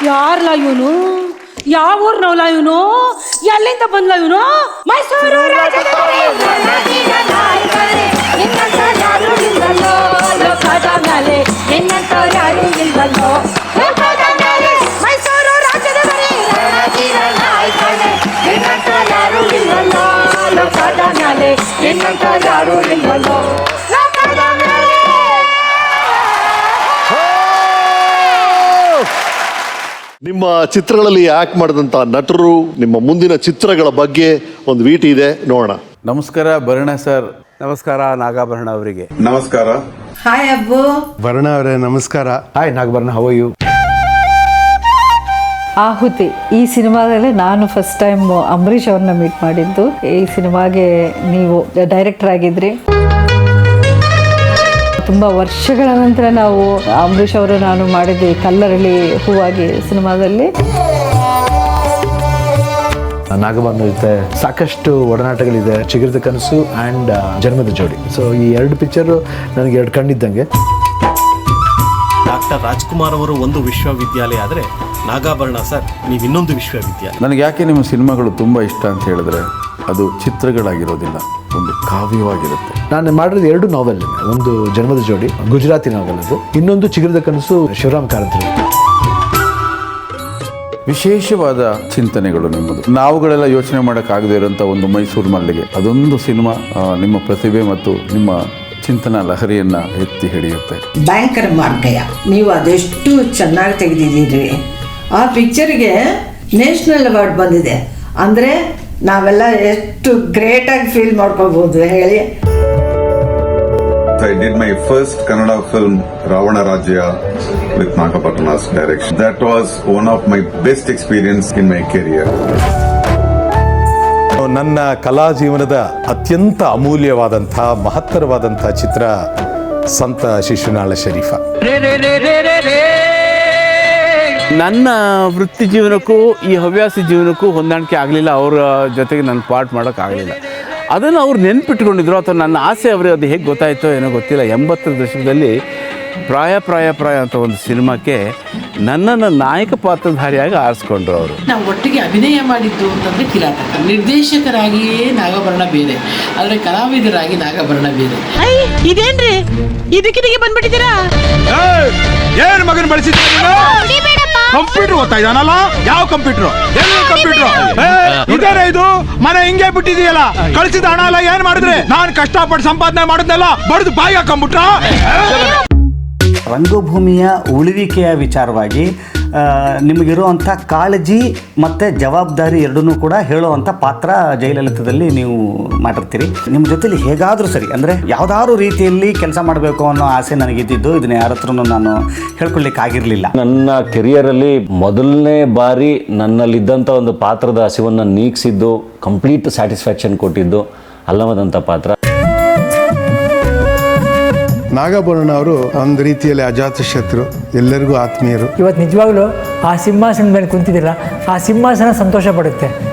ಯಾರ್ಲ ಇವನು? ಯಾವ ಊರ್ನವಲ್ಲ ಇವನು? ಎಲ್ಲಿಂದ ಬಂದ್ಲ ಇವನು? ಮೈಸೂರು ರಾಜ್ಯದ ದೊರೆ ರಣಧೀರ ನಾಯಕನೇ, ನಿನ್ನಂಥವ್ರು ಯಾರು ಇಲ್ವಲ್ಲೋ ಲೋಕದ ಮ್ಯಾಲೆ, ನಿನ್ನಂಥವ್ರು ಯಾರು ಇಲ್ವಲ್ಲೋ ಲೋಕದ ಮ್ಯಾಲೆ. ಮೈಸೂರು ರಾಜ್ಯದ ದೊರೆ ರಣಧೀರ ನಾಯಕನೇ, ನಿನ್ನಂಥವ್ರು ಯಾರು ಇಲ್ವಲ್ಲೋ ಲೋಕದ ಮ್ಯಾಲೆ, ನಿನ್ನಂಥವ್ರು ಯಾರು ಇಲ್ವಲ್ಲೋ ಲೋಕದ ಮ್ಯಾಲೆ. ನಿಮ್ಮ ಚಿತ್ರಗಳಲ್ಲಿ ಆಕ್ಟ್ ಮಾಡಿದಂತ ನಟರು, ನಿಮ್ಮ ಮುಂದಿನ ಚಿತ್ರಗಳ ಬಗ್ಗೆ ಒಂದು ವೀಟಿ ಇದೆ, ನೋಡೋಣ. ನಮಸ್ಕಾರ ಭರಣ ಸರ್. ನಮಸ್ಕಾರ ನಾಗಾಭರಣ ಅವರಿಗೆ. ನಮಸ್ಕಾರ. ಹಾಯ್ ಅಬ್ಬು. ಭರಣ ಅವರೇ ನಮಸ್ಕಾರ. Hi Nagabharana, how are you? Aahuti ಈ ಸಿನಿಮಾದಲ್ಲಿ ನಾನು ಫಸ್ಟ್ ಟೈಮ್ ಅಂಬರೀಷ್ ಅವ್ರನ್ನ ಮೀಟ್ ಮಾಡಿದ್ದು. ಈ ಸಿನಿಮಾಗೆ ನೀವು ಡೈರೆಕ್ಟರ್ ಆಗಿದ್ರಿ. ತುಂಬ ವರ್ಷಗಳ ನಂತರ ನಾವು ಅಂಬರೀಷ್ ಅವರು ನಾನು ಮಾಡಿದ್ದೆ ಕಲ್ಲರಳಿ ಹೂವಾಗಿ ಸಿನಿಮಾದಲ್ಲಿ. ನಾಗಭರಣ ಜೊತೆ ಸಾಕಷ್ಟು ಒಡನಾಟಗಳಿದೆ. ಚಿಗುರಿದ ಕನಸು ಆ್ಯಂಡ್ ಜನ್ಮದ ಜೋಡಿ. ಸೊ ಈ ಎರಡು ಪಿಕ್ಚರು ನನಗೆ ಎರಡು ಕಣ್ಣಿದ್ದಂಗೆ. ಡಾಕ್ಟರ್ ರಾಜ್ಕುಮಾರ್ ಅವರು ಒಂದು ವಿಶ್ವವಿದ್ಯಾಲಯ ಆದರೆ ನಾಗಾಭರಣ ಸರ್ ನೀವು ಇನ್ನೊಂದು ವಿಶ್ವವಿದ್ಯಾಲಯ. ನನಗೆ ಯಾಕೆ ನಿಮ್ಮ ಸಿನಿಮಾಗಳು ತುಂಬ ಇಷ್ಟ ಅಂತ ಹೇಳಿದ್ರೆ ಅದು ಚಿತ್ರಗಳಾಗಿರೋದಿಲ್ಲ, ಒಂದು ಕಾವ್ಯವಾಗಿರುತ್ತೆ. ನಾನು ಮಾಡಿರೋದು ಎರಡು ನಾವೆಲ್. ಒಂದು ಜನ್ಮದ ಜೋಡಿ ಗುಜರಾತಿ ನಾವೆಲ್, ಅದು ಇನ್ನೊಂದು ಚಿಗುರಿದ ಕನಸು ಶಿವರಾಮ್ ಕಾರಂತರು. ವಿಶೇಷವಾದ ಚಿಂತನೆಗಳು ನಿಮ್ಮದು. ನಾವುಗಳೆಲ್ಲ ಯೋಚನೆ ಮಾಡೋಕ್ಕಾಗದೇ ಇರೋಂಥ ಒಂದು ಮೈಸೂರು ಮಲ್ಲಿಗೆ, ಅದೊಂದು ಸಿನಿಮಾ ನಿಮ್ಮ ಪ್ರತಿಭೆ ಮತ್ತು ನಿಮ್ಮ ಚಿಂತನಾ ಲಹರಿಯನ್ನು ಎತ್ತಿ ಹಿಡಿಯುತ್ತೆ. ಭಯಂಕರ ಮಾರ್ಗಯ, ನೀವು ಅದೆಷ್ಟು ಚೆನ್ನಾಗಿ ತೆಗೆದಿದ್ದೀರಿ. ಆ ಪಿಕ್ಚರ್ಗೆ ನ್ಯಾಷನಲ್ ಅವಾರ್ಡ್ ಬಂದಿದೆ ಅಂದರೆ ನಾವೆಲ್ಲ ಎಷ್ಟು ಗ್ರೇಟಾಗಿ ಫೀಲ್ ಮಾಡ್ಕೋಬಹುದು ಹೇಳಿ. I did my first Kannada film Ravana Rajya with Nagabharana's direction. That was one of my best experience in my career. ನನ್ನ ಕಲಾ ಜೀವನದ ಅತ್ಯಂತ ಅಮೂಲ್ಯವಾದಂಥ ಮಹತ್ತರವಾದಂಥ ಚಿತ್ರ ಸಂತ ಶಿಶುನಾಳ ಶರೀಫ. ನನ್ನ ವೃತ್ತಿ ಜೀವನಕ್ಕೂ ಈ ಹವ್ಯಾಸಿ ಜೀವನಕ್ಕೂ ಹೊಂದಾಣಿಕೆ ಆಗಲಿಲ್ಲ. ಅವರ ಜೊತೆಗೆ ನನ್ನ ಪಾರ್ಟ್ ಮಾಡೋಕ್ಕಾಗಲಿಲ್ಲ. ಅದನ್ನು ಅವ್ರು ನೆನ್ಪಿಟ್ಕೊಂಡಿದ್ರು ಅಥವಾ ನನ್ನ ಆಸೆ ಅವರಿಗೆ ಅದು ಹೇಗೆ ಗೊತ್ತಾಯಿತೋ ಏನೋ ಗೊತ್ತಿಲ್ಲ. 80ರ ದಶಕದಲ್ಲಿ ಪ್ರಾಯ ಅಂತ ಒಂದು ಸಿನಿಮಾಕ್ಕೆ ನನ್ನನ್ನು ನಾಯಕ ಪಾತ್ರಧಾರಿಯಾಗಿ ಆರಿಸ್ಕೊಂಡ್ರು ಅವರು. ನಾವು ಒಟ್ಟಿಗೆ ಅಭಿನಯ ಮಾಡಿದ್ದು ಅಂತಂದರೆ ಕಿರಾತಕ. ನಿರ್ದೇಶಕರಾಗಿಯೇ ನಾಗಭರಣ ಬೇರೆ, ಆದರೆ ಕಲಾವಿದರಾಗಿ ನಾಗಭರಣ ಬೇರೆ. ಇದೇನ್ರಿ ಇದಕ್ಕೆ ಬಂದ್ಬಿಟ್ಟಿದ್ದೀರಾ? ಏನು ಮಗನ ಬಳಸಿದ್ದೀರಾ? ಕಂಪ್ಯೂಟರ್ ಓದ್ತಾ ಇದ್ದಾನಲ್ಲ? ಯಾವ ಕಂಪ್ಯೂಟರ್? ಇದೇನೆ ಇದು ಮನೆ ಹಿಂಗೆ ಬಿಟ್ಟಿದೆಯಲ್ಲ, ಕಳಿಸಿದ ಹಣ ಎಲ್ಲ ಏನ್ ಮಾಡಿದ್ರೆ? ನಾನು ಕಷ್ಟಪಟ್ಟು ಸಂಪಾದನೆ ಮಾಡಿದ್ನೆಲ್ಲ ಬಡ್ದು ಬಾಯಿ ಹಾಕೊಂಡ್ಬಿಟ್ರ. ರಂಗಭೂಮಿಯ ಉಳಿವಿಕೆಯ ವಿಚಾರವಾಗಿ ನಿಮಗಿರುವಂಥ ಕಾಳಜಿ ಮತ್ತು ಜವಾಬ್ದಾರಿ ಎರಡನ್ನೂ ಕೂಡ ಹೇಳುವಂಥ ಪಾತ್ರ ಜಯಲಲಿತದಲ್ಲಿ ನೀವು ಮಾಡಿರ್ತೀರಿ. ನಿಮ್ಮ ಜೊತೆಲಿ ಹೇಗಾದರೂ ಸರಿ ಅಂದರೆ ಯಾವುದಾದ್ರೂ ರೀತಿಯಲ್ಲಿ ಕೆಲಸ ಮಾಡಬೇಕು ಅನ್ನೋ ಆಸೆ ನನಗಿದ್ದಿದ್ದು, ಇದನ್ನ ಯಾರ ಹತ್ರನೂ ನಾನು ಹೇಳ್ಕೊಳ್ಳಿಕ್ಕೆ ಆಗಿರಲಿಲ್ಲ. ನನ್ನ ಕೆರಿಯರಲ್ಲಿ ಮೊದಲನೇ ಬಾರಿ ನನ್ನಲ್ಲಿದ್ದಂಥ ಒಂದು ಪಾತ್ರದ ಹಸಿವನ್ನು ನೀಗಿಸಿದ್ದು, ಕಂಪ್ಲೀಟ್ ಸ್ಯಾಟಿಸ್ಫ್ಯಾಕ್ಷನ್ ಕೊಟ್ಟಿದ್ದು ಅಲ್ಲಮದಂಥ ಪಾತ್ರ. ನಾಗಭರಣ ಅವರು ಒಂದು ರೀತಿಯಲ್ಲಿ ಅಜಾತ ಶತ್ರು, ಎಲ್ಲರಿಗೂ ಆತ್ಮೀಯರು. ಇವತ್ತು ನಿಜವಾಗ್ಲೂ ಆ ಸಿಂಹಾಸನದ ಮೇಲೆ ಕುಂತಿದ್ದೀರಾ, ಆ ಸಿಂಹಾಸನ ಸಂತೋಷ ಪಡುತ್ತೆ.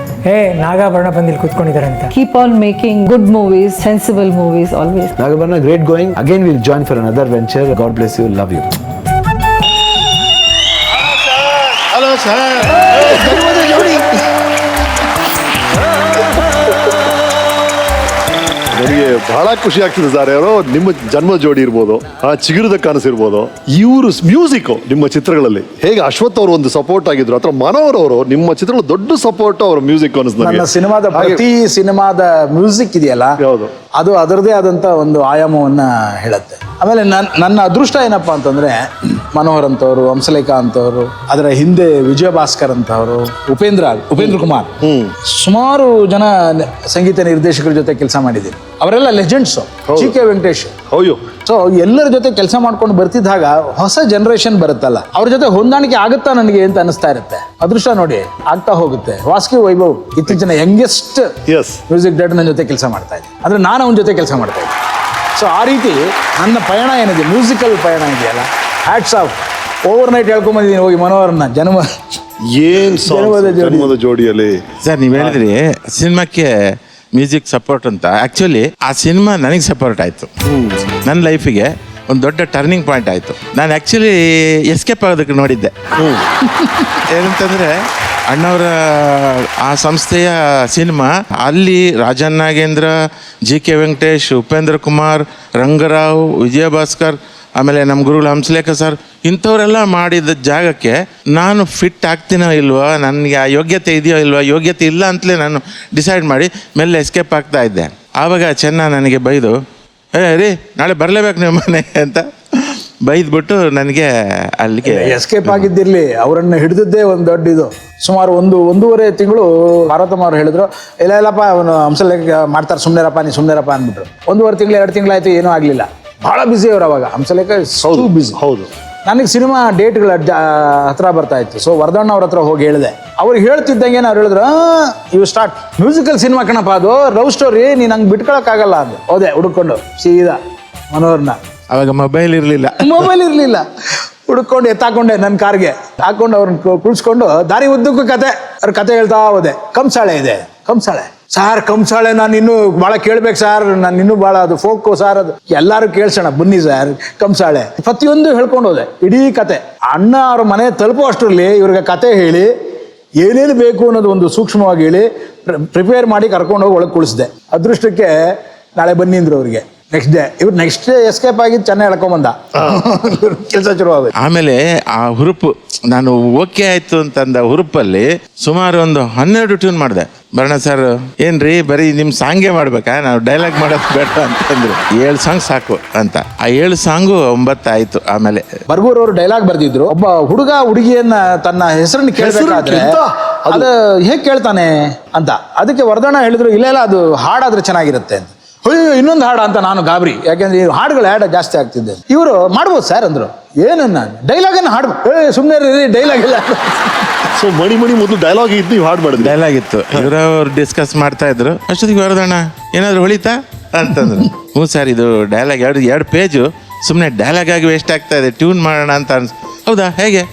ಹೇ ನಾಗಾಭರಣ ಬಂದಿಲ್ಲಿ ಕೂತ್ಕೊಂಡಿದ್ದಾರೆ ಅಂತ. Keep on making good movies, sensible movies always. Nagabharana great going. Again will join for another venture. God bless you, love you. Hello sir. ನನಗೆ ಬಹಳ ಖುಷಿ ಆಗ್ತಿದೆ ಸರ್. ಯಾರೋ ನಿಮ್ಮ ಜನ್ಮ ಜೋಡಿ ಇರ್ಬೋದು, ಆ ಚಿಗುರದ ಕನಸಿರ್ಬೋದು, ಇವರು ಮ್ಯೂಸಿಕ್ ನಿಮ್ಮ ಚಿತ್ರಗಳಲ್ಲಿ ಹೇಗೆ ಅಶ್ವಥ್ ಅವರು ಒಂದು ಸಪೋರ್ಟ್ ಆಗಿದ್ರು, ಅಥವಾ ಮನೋಹರ್ ಅವರು ನಿಮ್ಮ ಚಿತ್ರಗಳು ದೊಡ್ಡ ಸಪೋರ್ಟ್ ಅವರ ಮ್ಯೂಸಿಕ್ ನನ್ನ ಸಿನಿಮಾದ ಪ್ರತಿ ಸಿನಿಮಾದ ಮ್ಯೂಸಿಕ್ ಇದೆಯಲ್ಲ, ಅದು ಅದರದೇ ಆದಂತ ಒಂದು ಆಯಾಮವನ್ನ ಹೇಳುತ್ತೆ. ಆಮೇಲೆ ನನ್ನ ಅದೃಷ್ಟ ಏನಪ್ಪಾ ಅಂತಂದ್ರೆ, ಮನೋಹರ್ ಅಂತವರು, ಹಂಸಲೇಖಾ ಅಂತವರು, ಅದರ ಹಿಂದೆ ವಿಜಯ ಭಾಸ್ಕರ್ ಅಂತವರು, ಉಪೇಂದ್ರ ಕುಮಾರ್, ಸುಮಾರು ಜನ ಸಂಗೀತ ನಿರ್ದೇಶಕರ ಜೊತೆ ಕೆಲಸ ಮಾಡಿದ್ದೀನಿ. ಅವರೆಲ್ಲ ಲೆಜೆಂಡ್ಸ್. ಕೆ ವೆಂಕಟೇಶ್, ಸೊ ಎಲ್ಲರ ಜೊತೆ ಕೆಲಸ ಮಾಡ್ಕೊಂಡು ಬರ್ತಿದ್ದಾಗ ಹೊಸ ಜನರೇಷನ್ ಬರುತ್ತಲ್ಲ, ಅವ್ರ ಜೊತೆ ಹೊಂದಾಣಿಕೆ ಆಗುತ್ತಾ ನನಗೆ ಅಂತ ಅನಿಸ್ತಾ ಇರುತ್ತೆ. ಅದೃಷ್ಟ ನೋಡಿ ಆಗ್ತಾ ಹೋಗುತ್ತೆ. ವಾಸ್ಕಿ ವೈಭವ್ ಇತ್ತೀಚಿನ ಯಂಗೆಸ್ಟ್ ಮ್ಯೂಸಿಕ್ ಡೈರೆಕ್ಟರ್ ನನ್ನ ಜೊತೆ ಕೆಲಸ ಮಾಡ್ತಾ ಇದ್ದೆ, ಅಂದ್ರೆ ನಾನು ಅವನ ಜೊತೆ ಕೆಲಸ ಮಾಡ್ತಾ ಇದ್ದೆ. ಸೊ ಆ ರೀತಿ ನನ್ನ ಪಯಣ ಏನಿದೆ, ಮ್ಯೂಸಿಕಲ್ ಪಯಣ ಇದೆಯಲ್ಲ, ಹ್ಯಾಟ್ಸ್ ಆಫ್. ಓವರ್ ನೈಟ್ ಹೇಳ್ಕೊಂಬಂದಿದ್ದೀನಿ ಹೋಗಿ ಮನೋಹರ್ನ ಜನ್ಮದ ಜೋಡಿಯಲ್ಲಿ. ಸರ್ ನೀವು ಹೇಳಿದ್ರಿ ಸಿನಿಮಾಕ್ಕೆ ಮ್ಯೂಸಿಕ್ ಸಪೋರ್ಟ್ ಅಂತ. ಆ್ಯಕ್ಚುಲಿ ಆ ಸಿನಿಮಾ ನನಗೆ ಸಪೋರ್ಟ್ ಆಯಿತು. ನನ್ನ ಲೈಫಿಗೆ ಒಂದು ದೊಡ್ಡ ಟರ್ನಿಂಗ್ ಪಾಯಿಂಟ್ ಆಯಿತು. ನಾನು ಆ್ಯಕ್ಚುಲಿ ಎಸ್ಕೇಪ್ ಆಗೋದಕ್ಕೆ ನೋಡಿದ್ದೆ. ಏನಂತಂದರೆ ಅಣ್ಣವರ ಆ ಸಂಸ್ಥೆಯ ಸಿನಿಮಾ, ಅಲ್ಲಿ ರಾಜನ್ ನಾಗೇಂದ್ರ, ಕೆ ವೆಂಕಟೇಶ್, ಉಪೇಂದ್ರ ಕುಮಾರ್, ರಂಗರಾವ್, ವಿಜಯ ಭಾಸ್ಕರ್, ಆಮೇಲೆ ನಮ್ಮ ಗುರುಗಳು ಹಂಸಲೇಖ ಸರ್, ಇಂಥವರೆಲ್ಲ ಮಾಡಿದ ಜಾಗಕ್ಕೆ ನಾನು ಫಿಟ್ ಆಗ್ತೀನೋ ಇಲ್ವೋ, ನನಗೆ ಆ ಯೋಗ್ಯತೆ ಇದೆಯೋ ಇಲ್ವೋ, ಯೋಗ್ಯತೆ ಇಲ್ಲ ಅಂತಲೇ ನಾನು ಡಿಸೈಡ್ ಮಾಡಿ ಮೆಲ್ಲ ಎಸ್ಕೇಪ್ ಆಗ್ತಾ ಇದ್ದೆ. ಆವಾಗ ಚೆನ್ನ ನನಗೆ ಬೈದು, ರೀ ನಾಳೆ ಬರಲೇಬೇಕು ನೀವು ಮನೆಗೆ ಅಂತ ಬೈದ್ಬಿಟ್ಟು ನನಗೆ ಅಲ್ಲಿಗೆ ಎಸ್ಕೇಪ್ ಆಗಿದ್ದಿರ್ಲಿ, ಅವರನ್ನು ಹಿಡಿದಿದ್ದೇ ಒಂದು ದೊಡ್ಡ ಇದು. ಸುಮಾರು ಒಂದೂವರೆ ತಿಂಗಳು ಪಾರ್ವತಮ್ಮ ಅವ್ರು ಹೇಳಿದ್ರು, ಇಲ್ಲಪ್ಪ ಅವನು ಹಂಸಲೇಖ ಮಾಡ್ತಾರೆ, ಸುಮ್ಮನೆರಪ್ಪ ನೀ ಸುಮ್ಮನೆರಪ್ಪ ಅಂದ್ಬಿಟ್ರು. 1.5 ತಿಂಗಳು 2 ತಿಂಗಳಾಯ್ತು, ಏನೂ ಆಗಲಿಲ್ಲ. ಬಹಳ ಬ್ಯುಸಿ ಅವರು ಅವಾಗ. ಹಂಸಲೇಖ ಬ್ಯುಸಿ. ಹೌದು. ನನಗೆ ಸಿನಿಮಾ ಡೇಟ್ಗಳ ಹತ್ರ ಬರ್ತಾ ಇತ್ತು. ಸೊ ವರ್ಧಣ್ಣ ಅವ್ರ ಹತ್ರ ಹೋಗಿ ಹೇಳಿದೆ. ಅವ್ರಿಗೆ ಹೇಳ್ತಿದ್ದಂಗೆ ಅವ್ರು ಹೇಳಿದ್ರು, ಇವು ಸ್ಟಾರ್ಟ್ ಮ್ಯೂಸಿಕಲ್ ಸಿನಿಮಾ ಕಣಪ್ಪ, ಅದು ಲವ್ ಸ್ಟೋರಿ, ನೀನು ಹಂಗೆ ಬಿಟ್ಕೊಳಕ್ಕಾಗಲ್ಲ ಅಂದು. ಹೋದೆ ಹುಡುಕೊಂಡು ಸೀದಾ ಮನೋಹರ್ನ. ಅವಾಗ ಮೊಬೈಲ್ ಇರಲಿಲ್ಲ. ಹುಡ್ಕೊಂಡು ಎತ್ತಾಕೊಂಡೆ ನನ್ನ ಕಾರ್ಗೆ ಹಾಕೊಂಡು ಅವ್ರನ್ನ ಕುಳಿಸ್ಕೊಂಡು ದಾರಿ ಉದ್ದಕ್ಕೂ ಅವ್ರ ಕತೆ ಹೇಳ್ತಾ ಹೋದೆ. ಕಂಸಾಳೆ ಇದೆ, ಕಂಸಾಳೆ ಸಾರ್, ಕಂಸಾಳೆ ನಾನು ಇನ್ನೂ ಭಾಳ ಕೇಳ್ಬೇಕು ಸಾರ್, ನಾನು ಇನ್ನೂ ಭಾಳ ಅದು ಫೋಕು ಸಾರ್, ಅದು ಎಲ್ಲರೂ ಕೇಳ್ಸೋಣ ಬನ್ನಿ ಸರ್, ಕಂಸಾಳೆ ಪ್ರತಿಯೊಂದು ಹೇಳ್ಕೊಂಡು ಹೋದೆ. ಇಡೀ ಕತೆ ಅಣ್ಣ ಅವ್ರ ಮನೆ ತಲುಪೋ ಅಷ್ಟರಲ್ಲಿ ಇವ್ರಿಗೆ ಕತೆ ಹೇಳಿ ಏನೇನು ಬೇಕು ಅನ್ನೋದು ಒಂದು ಸೂಕ್ಷ್ಮವಾಗಿ ಹೇಳಿ ಪ್ರಿಪೇರ್ ಮಾಡಿ ಕರ್ಕೊಂಡು ಹೋಗಿ ಒಳಗೆ ಕುಳಿಸಿದೆ. ಅದೃಷ್ಟಕ್ಕೆ ನಾಳೆ ಬನ್ನಿ ಅಂದ್ರು ಅವ್ರಿಗೆ. ನೆಕ್ಸ್ಟ್ ಡೇ ಎಸ್ಕೇಪ್ ಆಗಿದ್ದು ಚೆನ್ನಾಗಿ ಹೇಳ್ಕೊಂಬಂದ, ಕೆಲಸ ಶುರುವಾಗುತ್ತೆ. ಆಮೇಲೆ ಆ ಹುರುಪು, ನಾನು ಓಕೆ ಆಯ್ತು ಅಂತಂದ ಹುರುಪಲ್ಲಿ ಸುಮಾರು ಒಂದು 12 ಟ್ಯೂನ್ ಮಾಡಿದೆ. ಭರಣ ಸರ್ ಏನ್ರಿ ಬರೀ ನಿಮ್ಮ ಸಾಂಗೇ ಮಾಡ್ಬೇಕಾ, ನಾವು ಡೈಲಾಗ್ ಮಾಡೋದು ಬೇಡ ಅಂತಂದ್ರು. 7 ಸಾಂಗ್ ಸಾಕು ಅಂತ. ಆ 7 ಸಾಂಗು 9 ಆಯ್ತು. ಆಮೇಲೆ ಬರ್ಗೂರ್ ಅವರು ಡೈಲಾಗ್ ಬರ್ದಿದ್ರು, ಒಬ್ಬ ಹುಡುಗ ಹುಡುಗಿಯನ್ನ ತನ್ನ ಹೆಸರನ್ನು ಕೇಳಬೇಕಾದ್ರೆ ಅದು ಹೇಗೆ ಕೇಳ್ತಾನೆ ಅಂತ. ಅದಕ್ಕೆ ವರ್ಧಣ್ಣ ಹೇಳಿದ್ರು, ಇಲ್ಲ ಅದು ಹಾಡಾದ್ರೆ ಚೆನ್ನಾಗಿರುತ್ತೆ ಅಂತ. ಇನ್ನೊಂದು ಹಾಡ ಅಂತ ನಾನು ಗಾಬರಿ, ಯಾಕೆಂದ್ರೆ ಈ ಹಾಡುಗಳು ಹಾಡ ಜಾಸ್ತಿ ಆಗ್ತಿದ್ದೆ. ಇವರು ಮಾಡ್ಬೋದು ಸರ್ ಅಂದ್ರು. ಏನನ್ನ ಡೈಲಾಗನ್ನು ಹಾಡ್ಬೇಕು, ಸುಮ್ಮನೆ ಡೈಲಾಗ್ ಇಲ್ಲ. ಸೊ ಮಣಿ ಮೊದಲು ಡೈಲಾಗ್ ಇದ್ದು ನೀವು ಹಾಡು ಮಾಡಿದ್ರಿ. ಡೈಲಾಗ್ ಇತ್ತು, ಇವರವ್ರು ಡಿಸ್ಕಸ್ ಮಾಡ್ತಾ ಇದ್ರು. ಅಷ್ಟೊತ್ತಿಗೆ ವರ್ಧಣ್ಣ ಏನಾದ್ರು ಹೊಳಿತಾ ಅಂತಂದ್ರು. ಹ್ಞೂ ಸರ್, ಇದು ಡೈಲಾಗ್ 2 ಪೇಜು ಸುಮ್ಮನೆ ಡೈಲಾಗ್ ಆಗಿ ವೇಸ್ಟ್ ಆಗ್ತಾ ಇದೆ, ಟ್ಯೂನ್ ಮಾಡೋಣ ಅಂತ ಹೌದಾ, ಹೇಗೆ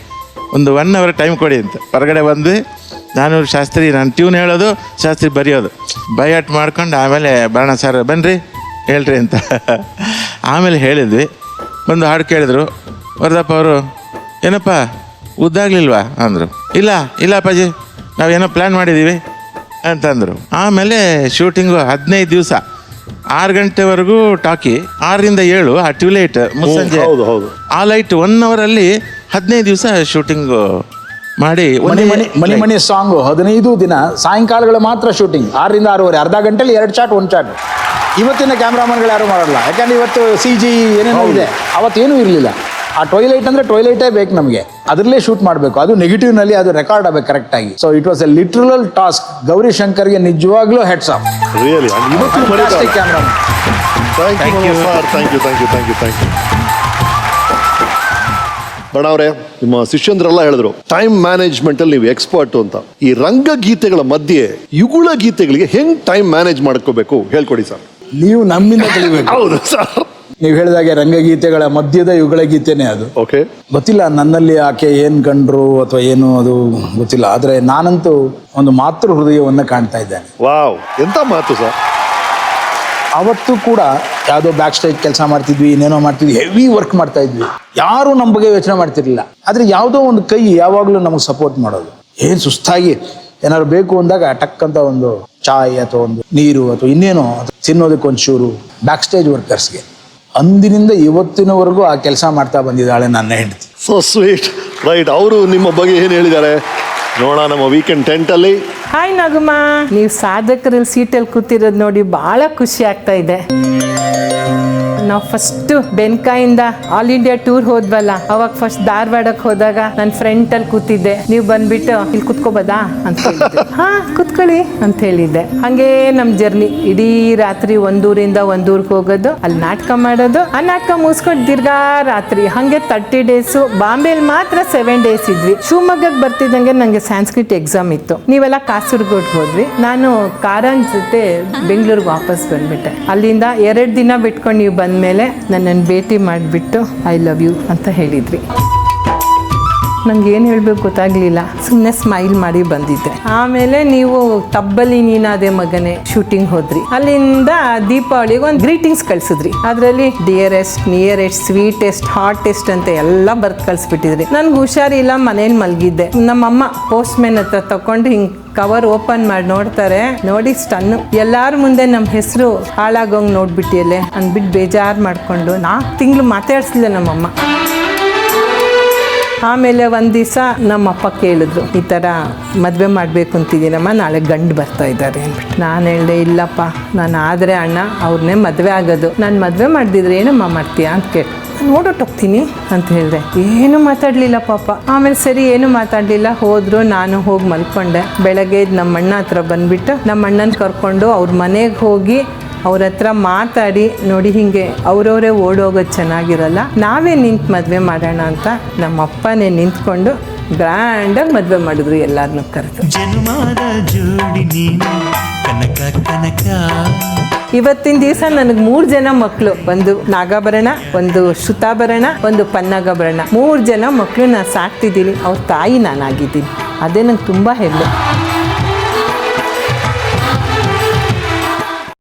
ಒಂದು 1 ಅವರ್ ಟೈಮ್ ಕೊಡಿ ಅಂತ. ಹೊರಗಡೆ ಬಂದು ನಾನು ಶಾಸ್ತ್ರಿ, ನಾನು ಟ್ಯೂನ್ ಹೇಳೋದು, ಶಾಸ್ತ್ರಿ ಬರೆಯೋದು, ಬೈಯಾಟ್ ಮಾಡ್ಕೊಂಡು ಆಮೇಲೆ ಭರಣ ಸರ್ ಬನ್ನಿರಿ ಹೇಳ್ರಿ ಅಂತ ಆಮೇಲೆ ಹೇಳಿದ್ವಿ. ಒಂದು ಹಾಡು ಕೇಳಿದ್ರು. ವರದಪ್ಪ ಅವರು, ಏನಪ್ಪ ಉದ್ದಾಗ್ಲಿಲ್ವಾ ಅಂದರು. ಇಲ್ಲ ಅಪ್ಪಾಜಿ, ನಾವೇನೋ ಪ್ಲ್ಯಾನ್ ಮಾಡಿದ್ದೀವಿ ಅಂತಂದರು. ಆಮೇಲೆ ಶೂಟಿಂಗು 15 ದಿವಸ 6 ಗಂಟೆವರೆಗೂ ಟಾಕಿ, 6ರಿಂದ 7 ಆ ಟ್ಯೂಲೈಟ್ ಮುಸ್ಸಂಜೆ ಆ ಲೈಟ್ 1 ಅವರಲ್ಲಿ 15 ದಿವಸ ಶೂಟಿಂಗು ಮಾಡಿ. ಮಣಿ ಸಾಂಗು 15 ದಿನ ಸಾಯಂಕಾಲಗಳು ಮಾತ್ರ ಶೂಟಿಂಗ್, 6ರಿಂದ 6:30, ಅರ್ಧ ಗಂಟೆಲಿ 2 ಶಾಟ್ 1 ಶಾಟ್. ಇವತ್ತಿನ ಕ್ಯಾಮ್ರಾಮನ್ಗಳು ಯಾರು ಮಾಡಲ್ಲ, ಯಾಕಂದ್ರೆ ಇವತ್ತು CG ಏನೇನೋ ಇದೆ, ಅವತ್ತೇನೂ ಇರಲಿಲ್ಲ. ಆ ಟೊಯ್ಲೈಟ್ ಅಂದರೆ ಟೊಯ್ಲೈಟೇ ಬೇಕು ನಮಗೆ, ಅದರಲ್ಲೇ ಶೂಟ್ ಮಾಡಬೇಕು. ಅದು ನೆಗೆಟಿವ್ನಲ್ಲಿ ಅದು ರೆಕಾರ್ಡ್ ಆಗಬೇಕು ಕರೆಕ್ಟಾಗಿ. So it was a literal task. Gowri ಶಂಕರ್ಗೆ ನಿಜವಾಗ್ಲೂ ಹೆಡ್ಸ್ ಆಫ್. ಕ್ಯಾಮ್ರಾಮನ್. ಬಣ ಅವರೇ, ನಿಮ್ಮ ಶಿಷ್ಯಂದ್ರೆಲ್ಲ ಹೇಳಿದ್ರು ಟೈಮ್ ಮ್ಯಾನೇಜ್ಮೆಂಟ್ ಅಲ್ಲಿ ನೀವು ಎಕ್ಸ್ಪರ್ಟ್ ಅಂತ. ಈ ರಂಗಗೀತೆಗಳ ಮಧ್ಯೆ ಯುಗಳ ಗೀತೆಗಳಿಗೆ ಹೆಂಗ್ ಟೈಮ್ ಮ್ಯಾನೇಜ್ ಮಾಡ್ಕೋಬೇಕು ಹೇಳ್ಕೊಡಿ ಸರ್. ನೀವು ನಮ್ಮಿಂದ ಕಲಿಬೇಕು. ಹೌದು ಸರ್, ನೀವು ಹೇಳಿದಾಗೆ ರಂಗಗೀತೆಗಳ ಮಧ್ಯದ ಯುಗಳ ಗೀತೆನೇ ಅದು. ಓಕೆ, ಗೊತ್ತಿಲ್ಲ ನನ್ನಲ್ಲಿ ಆಕೆ ಏನ್ ಕಂಡ್ರು ಅಥವಾ ಏನು, ಅದು ಗೊತ್ತಿಲ್ಲ. ಆದ್ರೆ ನಾನಂತೂ ಒಂದು ಮಾತೃ ಹೃದಯವನ್ನ ಕಾಣ್ತಾ ಇದ್ದೇನೆ. ವಾವ್, ಎಂತ ಮಾತು ಸರ್. ಅವತ್ತು ಕೂಡ ಯಾವುದೋ ಬ್ಯಾಕ್ ಸ್ಟೇಜ್ ಕೆಲಸ ಮಾಡ್ತಿದ್ವಿ, ಇನ್ನೇನೋ ಮಾಡ್ತಿದ್ವಿ, ಹೆವಿ ವರ್ಕ್ ಮಾಡ್ತಾ ಇದ್ವಿ. ಯಾರು ನಮ್ಮ ಬಗ್ಗೆ ಯೋಚನೆ ಮಾಡ್ತಿರ್ಲಿಲ್ಲ. ಆದ್ರೆ ಯಾವುದೋ ಒಂದು ಕೈ ಯಾವಾಗಲೂ ನಮಗೆ ಸಪೋರ್ಟ್ ಮಾಡೋದು. ಏನ್ ಸುಸ್ತಾಗಿ ಏನಾದ್ರು ಬೇಕು ಅಂದಾಗ ಟಕ್ ಅಂತ ಒಂದು ಚಾಯ್ ಅಥವಾ ಒಂದು ನೀರು ಅಥವಾ ಇನ್ನೇನೋ ತಿನ್ನೋದಕ್ಕೆ ಒಂಚೂರು ಬ್ಯಾಕ್ ಸ್ಟೇಜ್ ವರ್ಕರ್ಸ್ಗೆ ಅಂದಿನಿಂದ ಇವತ್ತಿನವರೆಗೂ ಆ ಕೆಲಸ ಮಾಡ್ತಾ ಬಂದಿದ್ದಾಳೆ ನನ್ನ ಹೆಂಡತಿ. So sweet. ರೈಟ್, ಅವರು ನಿಮ್ಮ ಬಗ್ಗೆ ಏನು ಹೇಳಿದ್ದಾರೆ ನೋಡೋಣ ನಮ್ಮ ವೀಕೆಂಡ್ ಟೆಂಟಲ್ಲಿ. ಹಾಯ್ ನಗುಮ, ನೀವು ಸಾಧಕರಲ್ಲಿ ಸೀಟಲ್ಲಿ ಕೂತಿರೋದು ನೋಡಿ ಭಾಳ ಖುಷಿ ಆಗ್ತಾ ಇದೆ. ನಾವು ಫಸ್ಟ್ ಬೆನ್ಕಾಯಿಂದ ಆಲ್ ಇಂಡಿಯಾ ಟೂರ್ ಹೋದ್ವಲ್ಲ, ಅವಾಗ ಫಸ್ಟ್ ಧಾರವಾಡಕ್ಕೆ ಹೋದಾಗ ನನ್ನ ಫ್ರಂಟಲ್ಲಿ ಕೂತಿದ್ದೆ. ನೀವು ಬಂದ್ಬಿಟ್ಟು ಇಲ್ಲಿ ಕುತ್ಕೋಬೋದಾ ಅಂತ ಹೇಳಿದ್ದೆ. ಹಾ ಕುತ್ಕೊಳ್ಳಿ ಅಂತ ಹೇಳಿದ್ದೆ. ಹಾಗೆ ನಮ್ಮ ಜರ್ನಿ ಇಡೀ ರಾತ್ರಿ ಒಂದೂರಿಂದ ಒಂದೂರ್ಗೆ ಹೋಗೋದು, ಅಲ್ಲಿ ನಾಟಕ ಮಾಡೋದು, ಆ ನಾಟಕ ಮುಗಿಸ್ಕೊಂಡು ತಿರ್ಗಾ ರಾತ್ರಿ ಹಾಗೆ 30 ಡೇಸ್. ಬಾಂಬೆಲಿ ಮಾತ್ರ 7 ಡೇಸ್ ಇದ್ವಿ. ಶಿವಮೊಗ್ಗಕ್ಕೆ ಬರ್ತಿದ್ದಂಗೆ ನನಗೆ ಸಂಸ್ಕೃತ್ ಎಕ್ಸಾಮ್ ಇತ್ತು. ನೀವೆಲ್ಲ ಕಾಸರಗೋಡ್ಗೆ ಹೋದ್ವಿ, ನಾನು ಕಾರನ್ ಜೊತೆ ಬೆಂಗಳೂರಿಗೆ ವಾಪಸ್ ಬಂದ್ಬಿಟ್ಟೆ. ಅಲ್ಲಿಂದ 2 ದಿನ ಬಿಟ್ಕೊಂಡು ನೀವು ಬಂದಮೇಲೆ ನನ್ನನ್ನು ಭೇಟಿ ಮಾಡಿಬಿಟ್ಟು ಐ ಲವ್ ಯು ಅಂತ ಹೇಳಿದ್ರಿ. ನಂಗೆ ಏನು ಹೇಳಬೇಕು ಗೊತ್ತಾಗಲಿಲ್ಲ, ಸುಮ್ಮನೆ ಸ್ಮೈಲ್ ಮಾಡಿ ಬಂದಿದ್ದೆ. ಆಮೇಲೆ ನೀವು ತಬ್ಬಲಿ ನೀನಾದೆ ಮಗನೇ ಶೂಟಿಂಗ್ ಹೋದ್ರಿ. ಅಲ್ಲಿಂದ ದೀಪಾವಳಿಗೆ ಒಂದು ಗ್ರೀಟಿಂಗ್ಸ್ ಕಳಿಸಿದ್ರಿ. ಅದರಲ್ಲಿ ಡಿಯರೆಸ್ಟ್, ನಿಯರೆಸ್ಟ್, ಸ್ವೀಟೆಸ್ಟ್, ಹಾಟೆಸ್ಟ್ ಅಂತ ಎಲ್ಲ ಬರ್ದು ಕಳಿಸ್ಬಿಟ್ಟಿದ್ರಿ. ನನಗೆ ಹುಷಾರಿಲ್ಲ, ಮನೇಲಿ ಮಲಗಿದ್ದೆ. ನಮ್ಮಮ್ಮ ಪೋಸ್ಟ್ ಮ್ಯಾನ್ ಹತ್ರ ತಗೊಂಡು ಹಿಂಗೆ ಕವರ್ ಓಪನ್ ಮಾಡಿ ನೋಡ್ತಾರೆ. ನೋಡಿ ಸ್ಟನ್ನು, ಎಲ್ಲಾರ ಮುಂದೆ ನಮ್ಮ ಹೆಸರು ಹಾಳಾಗೋಂಗೆ ನೋಡ್ಬಿಟ್ಟಿಯಲ್ಲೇ ಅಂದ್ಬಿಟ್ಟು ಬೇಜಾರು ಮಾಡಿಕೊಂಡು 4 ತಿಂಗಳು ಮಾತಾಡಿಸ್ಲಿಲ್ಲ ನಮ್ಮಮ್ಮ. ಆಮೇಲೆ ಒಂದು ದಿವಸ ನಮ್ಮಪ್ಪ ಕೇಳಿದ್ರು, ಈ ಥರ ಮದುವೆ ಮಾಡಬೇಕು ಅಂತಿದ್ದೀನಮ್ಮ, ನಾಳೆ ಗಂಡು ಬರ್ತಾ ಇದ್ದಾರೆ ಅಂದ್ಬಿಟ್ಟು. ನಾನು ಹೇಳಿದೆ, ಇಲ್ಲಪ್ಪ, ನಾನು ಆದರೆ ಅಣ್ಣ ಅವ್ರನ್ನೇ ಮದುವೆ ಆಗೋದು, ನಾನು ಮದುವೆ ಮಾಡಿದ್ರೆ ಏನಮ್ಮ ಮಾಡ್ತೀಯಾ ಅಂತ ಕೇಳಿ ನೋಡೋಟೋಗ್ತೀನಿ ಅಂತ ಹೇಳಿದೆ. ಏನು ಮಾತಾಡಲಿಲ್ಲ ಪಾಪ. ಆಮೇಲೆ ಸರಿ ಏನು ಮಾತಾಡಲಿಲ್ಲ, ಹೋದ್ರು. ನಾನು ಹೋಗಿ ಮಲ್ಕೊಂಡೆ. ಬೆಳಗ್ಗೆ ನಮ್ಮ ಅಣ್ಣ ಹತ್ರ ಬಂದುಬಿಟ್ಟು ನಮ್ಮ ಅಣ್ಣನ ಕರ್ಕೊಂಡು ಅವ್ರ ಮನೆಗೆ ಹೋಗಿ ಅವ್ರ ಹತ್ರ ಮಾತಾಡಿ, ನೋಡಿ ಹಿಂಗೆ ಅವರವರೇ ಓಡೋಗೋದು ಚೆನ್ನಾಗಿರಲ್ಲ, ನಾವೇ ನಿಂತು ಮದುವೆ ಮಾಡೋಣ ಅಂತ ನಮ್ಮಪ್ಪನೇ ನಿಂತ್ಕೊಂಡು ಗ್ರ್ಯಾಂಡಾಗಿ ಮದುವೆ ಮಾಡಿದ್ರು ಎಲ್ಲರನ್ನೂ ಕರೆದು. ಇವತ್ತಿನ ದಿವಸ ನನಗೆ 3 ಜನ ಮಕ್ಕಳು, ಒಂದು ನಾಗಾಭರಣ, ಒಂದು ಶ್ರುತಾಭರಣ, ಒಂದು ಪನ್ನಗಾಭರಣ. 3 ಜನ ಮಕ್ಕಳು ನಾನು ಸಾಕ್ತಿದ್ದೀನಿ. ಅವ್ರ ತಾಯಿ ನಾನಾಗಿದ್ದೀನಿ. ಅದೇ ನಂಗೆ ತುಂಬ ಹೆಮ್ಮೆ.